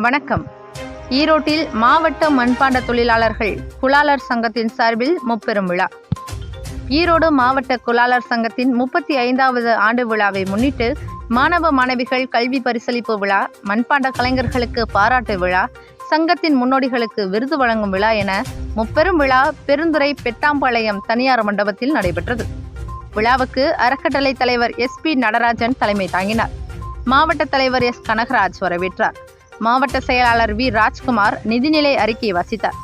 வணக்கம். ஈரோட்டில் மாவட்ட மண்பாண்ட தொழிலாளர்கள் குலாளர் சங்கத்தின் சார்பில் முப்பெரும் விழா. ஈரோடு மாவட்ட குலாளர் சங்கத்தின் 35வது ஆண்டு விழாவை முன்னிட்டு மாணவ மாணவிகள் கல்வி பரிசளிப்பு விழா, மண்பாண்ட கலைஞர்களுக்கு பாராட்டு விழா, சங்கத்தின் முன்னோடிகளுக்கு விருது வழங்கும் விழா என முப்பெரும் விழா பெருந்துறை பெட்டாம்பாளையம் தனியார் மண்டபத்தில் நடைபெற்றது. விழாவுக்கு அறக்கட்டளை தலைவர் SP நடராஜன் தலைமை தாங்கினார். மாவட்ட தலைவர் S கனகராஜ் வரவேற்றார். மாவட்ட செயலாளர் V ராஜ்குமார் நிதிநிலை அறிக்கை வாசித்தார்.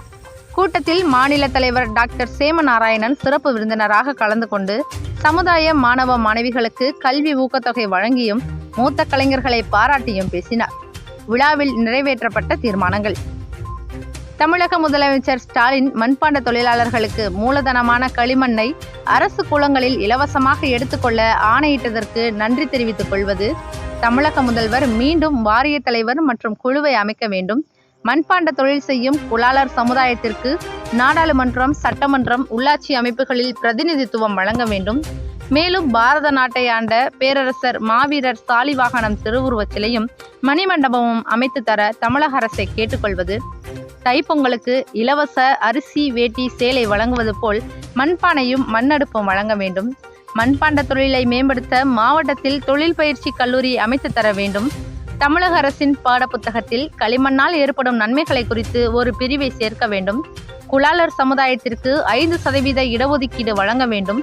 கூட்டத்தில் மாநில தலைவர் டாக்டர் சேமநாராயணன் சிறப்பு விருந்தினராக கலந்து கொண்டு சமுதாய மாணவ மாணவிகளுக்கு கல்வி ஊக்கத்தொகை வழங்கியும் மூத்த கலைஞர்களை பாராட்டியும் பேசினார். விழாவில் நிறைவேற்றப்பட்ட தீர்மானங்கள்: தமிழக முதலமைச்சர் ஸ்டாலின் மண்பாண்ட தொழிலாளர்களுக்கு மூலதனமான களிமண்ணை அரசு குளங்களில் இலவசமாக எடுத்துக்கொள்ள ஆணையிட்டதற்கு நன்றி தெரிவித்துக் கொள்வது. தமிழக முதல்வர் மீண்டும் வாரிய தலைவர் மற்றும் குழுவை அமைக்க வேண்டும். மண்பாண்ட தொழில் செய்யும் குலாளர் சமுதாயத்திற்கு நாடாளுமன்றம், சட்டமன்றம், உள்ளாட்சி அமைப்புகளில் பிரதிநிதித்துவம் வழங்க வேண்டும். மேலும் பாரத நாட்டை ஆண்ட பேரரசர் மாவீரர் சாலிவாகனம் திருவுருவச் சிலையும் மணிமண்டபமும் அமைத்து தர தமிழக அரசை கேட்டுக்கொள்வது. தைப்பொங்கலுக்கு இலவச அரிசி, வேட்டி, சேலை வழங்குவது போல் மண்பானையும் மண்ணடுப்பும் வழங்க வேண்டும். மண்பாண்ட தொழிலை மேம்படுத்த மாவட்டத்தில் தொழில் பயிற்சி கல்லூரி அமைத்து தர வேண்டும். தமிழக அரசின் பாடப்புத்தகத்தில் களிமண்ணால் ஏற்படும் நன்மைகளை குறித்து ஒரு பிரிவை சேர்க்க வேண்டும். குலாளர் சமுதாயத்திற்கு 5% இடஒதுக்கீடு வழங்க வேண்டும்.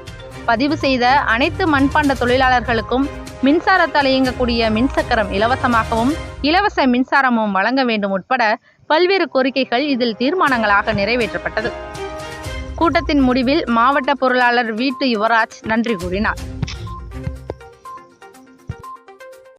பதிவு செய்த அனைத்து மண்பாண்ட தொழிலாளர்களுக்கும் மின்சாரத்தால் இயங்கக்கூடிய மின்சக்கரம் இலவசமாகவும் இலவச மின்சாரமும் வழங்க வேண்டும் உட்பட பல்வேறு கோரிக்கைகள் இதில் தீர்மானங்களாக நிறைவேற்றப்பட்டது. கூட்டத்தின் முடிவில் மாவட்ட பொருளாளர் V யுவராஜ் நன்றி கூறினார்.